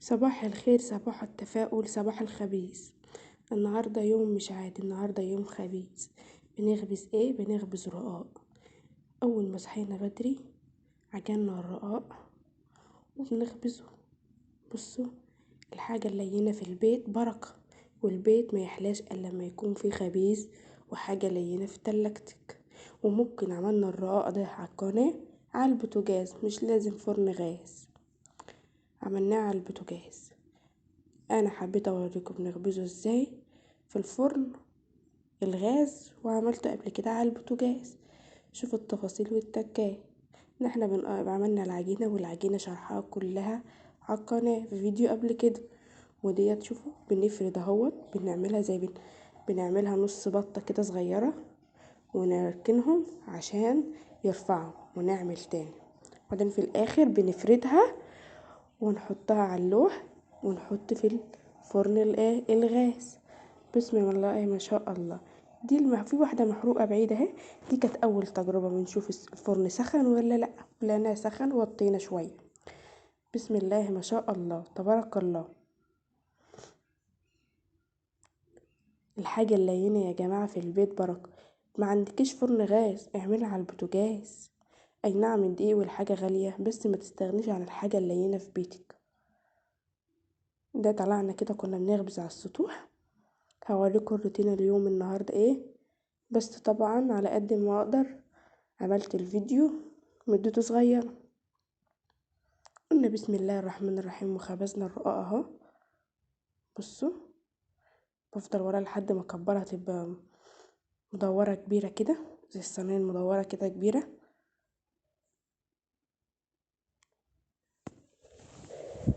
صباح الخير، صباح التفاؤل، صباح الخبيث. النهاردة يوم مش عادي، النهاردة يوم خبيث. بنخبز ايه؟ بنخبز رقاق. اول ما صحينا بدري عجلنا الرقاق وبنخبزه. بصوا، الحاجة اللينة في البيت بركة، والبيت ما يحلاش الا لما يكون فيه خبيز وحاجة لينة في تلاجتك. وممكن عملنا الرقاق ده على القناة على البوتاجاز، مش لازم فرن غاز. عملناه على البوتاجاز. انا حبيت اوريكم بنخبزه ازاي في الفرن الغاز، وعملته قبل كده على البوتاجاز. شوفوا التفاصيل والتكاية. ان احنا عملنا العجينة، والعجينة شرحها كلها على القناة في فيديو قبل كده. وديت شوفوا بنفرد اهوت، بنعملها بنعملها نص بطة كده صغيرة، ونركنهم عشان يرفعوا، ونعمل تاني. وبعدين في الاخر بنفردها ونحطها على اللوح، ونحط في الفرن الغاز. بسم الله ما شاء الله. دي في واحدة محروقة بعيدة اهي. دي كانت اول تجربة بنشوف الفرن سخن ولا لا. لقيناه سخن وطينا شوية. بسم الله ما شاء الله تبارك الله. الحاجة اللينة يا جماعة في البيت بركة. ما عندكيش فرن غاز، اعملها على البوتاجاز. اي نعم الدقيق والحاجة غالية، بس ما تستغنيش عن الحاجة اللينة في بيتك. ده طلعنا كده كنا بنخبز على السطوح. هوريكم الروتين اليوم النهاردة ايه، بس طبعا على قد ما اقدر عملت الفيديو مدته صغيرة. قلنا بسم الله الرحمن الرحيم وخبزنا الرقاق اهو. بصوا، بفضل ورا لحد ما اكبرها تبقى مدورة كبيرة كده، زي الصينية المدورة كده كبيرة.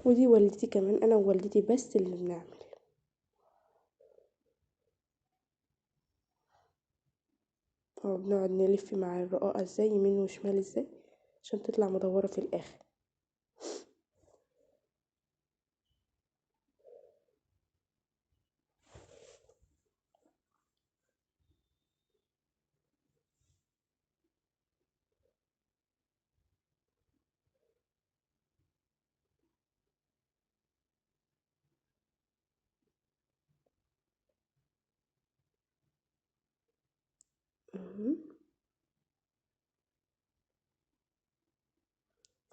ودي والدتي كمان، انا ووالدتي بس اللي بنعمل. بنقعد نلف مع الرقاقة ازاي يمين وشمال ازاي عشان تطلع مدورة في الاخر. مهم.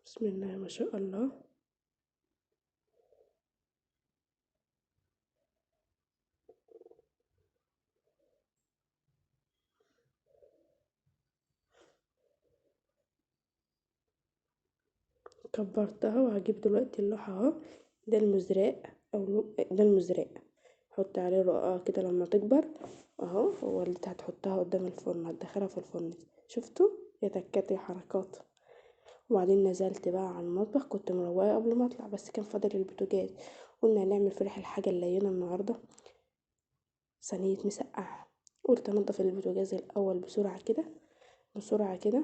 بسم الله ما شاء الله. كبرتها وهجيب دلوقتي اللوحة اهو. ده المزراق، ده المزراق. حط عليه رقاقة كده لما تكبر اهو. ووالدتي هتحطها قدام الفرن، هتدخلها في الفرن. شفتوا يا تكات يا حركات. وبعدين نزلت بقى على المطبخ، كنت مروقة قبل ما اطلع بس كان فاضل البوتاجاز. قلنا هنعمل فرح الحاجة اللينة النهاردة، صينية مسقعة. قلت انضف البوتاجاز الاول بسرعة كده، بسرعة كده.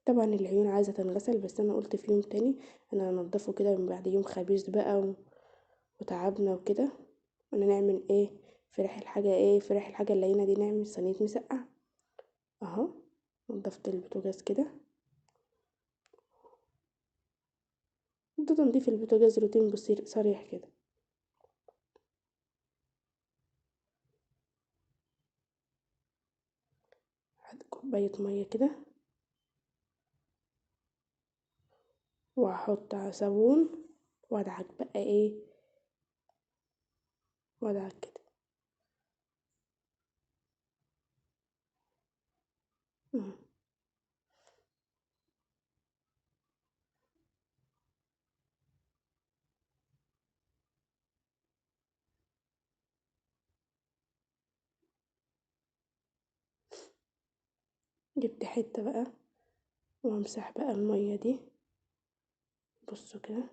طبعا العيون عايزة تنغسل، بس انا قلت في يوم تاني انا هنضفه كده من بعد يوم خبيث بقى وتعبنا وكده. وانا نعمل ايه فرح الحاجة اللينة دي، نعمل صينية مسقعة اهو. نضفت البوتاجاز كده. ده تنظيف البوتاجاز روتين بصير صريح كده. هات كوباية مية كده، وهحط على صابون، وادعك بقى ايه، وادعك كده. مم. جبت حتة بقى وامسح بقى المية دي. بصوا كده.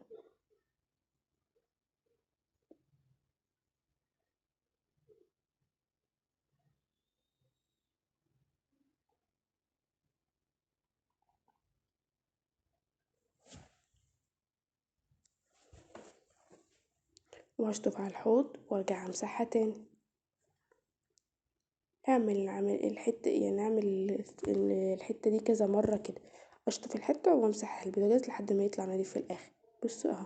واشطف على الحوض وارجع امسحها تاني. اعمل الحتة، يعني اعمل الحتة دي كذا مرة كده. اشطف الحتة وامسح البوتاجاز لحد ما يطلع نضيف في الاخر. بصوا اهو.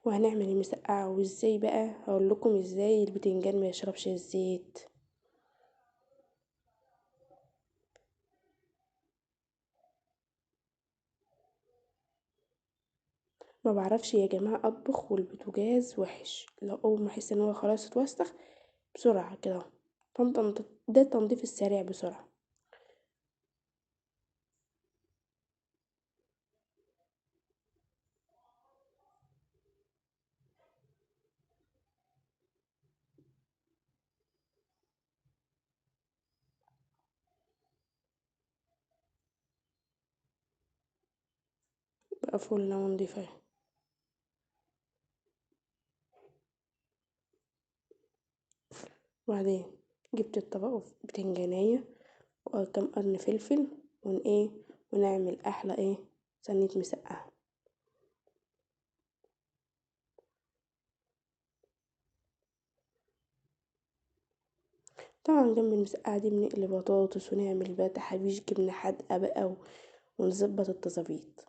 وهنعمل المسقعة. وازاي بقى؟ هقول لكم ازاي البتنجان ما يشربش الزيت. ما بعرفش يا جماعة اطبخ والبوتاجاز وحش، لو اول ما احس ان هو خلاص اتوسخ بسرعة كده، ده التنظيف السريع بسرعة. بقى فل ونضيفة. وبعدين جبت الطبق بتنجانية وكم قرن فلفل ونعمل احلى صينية مسقعة. طبعا جنب المسقعة دي بنقلي بطاطس ونعمل بقى تحابيش جبنة حادقة بقى ونظبط التظابيط.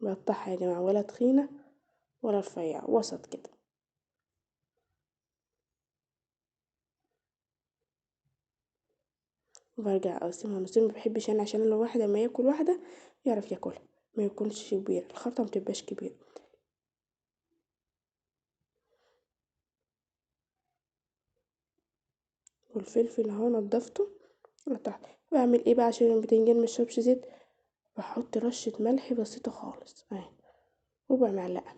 بقطعها يا جماعة ولا تخينة ولا رفيعة، وسط كده. وبرجع اقسمها نصين، مبحبش انا عشان لو واحد اما ياكل واحدة يعرف ياكلها، ما يكونش كبير، الخرطة متبقاش كبيرة. والفلفل اهو نضفته قطعت. بعمل ايه بقى عشان البتنجان ميشربش زيت؟ بحط رشة ملح بسيطة خالص اهي، ربع معلقة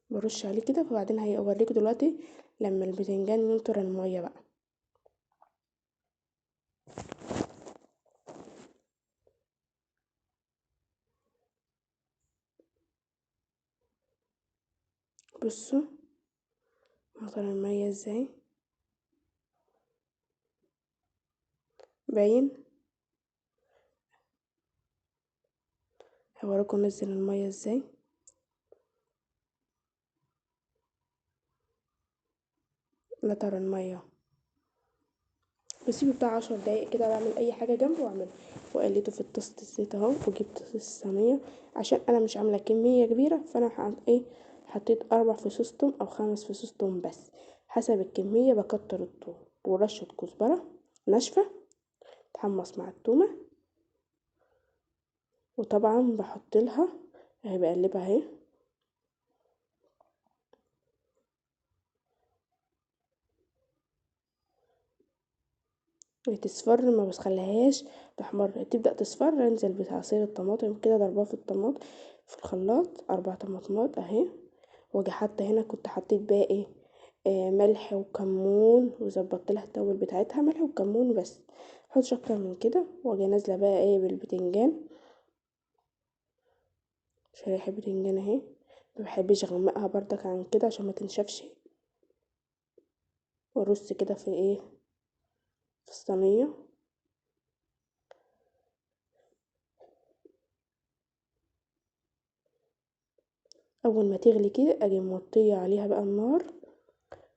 برش عليه كده. فبعدين هوريك دلوقتي لما البتنجان ينطر المية بقى. بصوا نطر المية ازاي، باين. هوريكم نزل المية ازاي. نطر المية، بسيبه بتاع 10 دقايق كده، بعمل اي حاجة جنبه واعمله. وقليته في طاسة الزيت اهو، وجبت الصينية عشان انا مش عاملة كمية كبيرة. فانا حطيت 4 فصوص توم او 5 فصوص توم بس، حسب الكمية. بكتر التوم ورشة كزبرة ناشفة تحمص مع التومة. وطبعا بحط لها اهي، بقلبها اهي. تصفر، ما بتخليهاش تحمر، تبدأ تصفر انزل بعصير الطماطم كده، ضربها في الطماط في الخلاط 4 طماطمات اهي. واجي حاطه هنا، كنت حطيت بقى ملح وكمون، وظبطت لها التوابل بتاعتها ملح وكمون بس، محطش اكتر من كده. واجي نازله بقى بالبتنجان، شرايح البتنجان اهي. مبحبش اغمقها بردك عن كده عشان ما تنشفش. وارص كده في في الصينيه. اول ما تغلي كده اجي موطيه عليها بقى النار،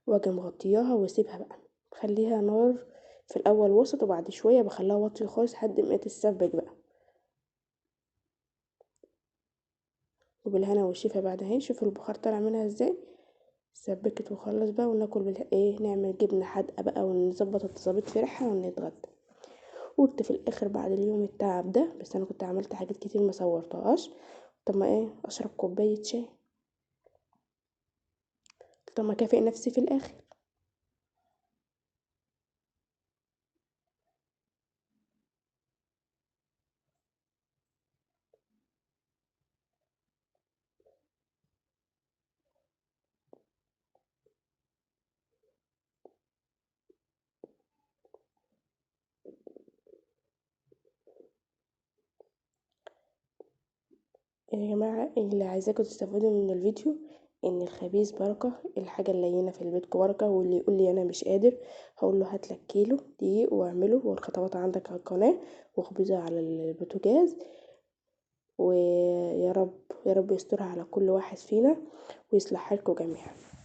واجي مغطياها واسيبها بقى. خليها نار في الاول وسط، وبعد شويه بخليها واطيه خالص لحد ما تتسبك بقى. وبالهنا والشفا بعد اهي. شوفوا البخار طالع منها ازاي، سبكت وخلص بقى. وناكل نعمل جبنه حادقه بقى ونظبط التظابيط في ريحها ونتغدى. قلت في الاخر بعد اليوم التعب ده، بس انا كنت عملت حاجات كتير ما صورتهاش، طب ما اشرب كوبايه شاي، طب ما اكافئ نفسي في الاخر. يا جماعة اللي عايزاكم تستفادوا من الفيديو، ان الخبيز بركة، الحاجة اللينة في البيت بركة. واللي يقول لي انا مش قادر، هقول له هاتلك كيلو دقيق واعمله، والخطوات عندك على القناة، واخبزه على البوتاجاز. ويا رب يا رب يسترها على كل واحد فينا، ويصلح حالكم جميعا.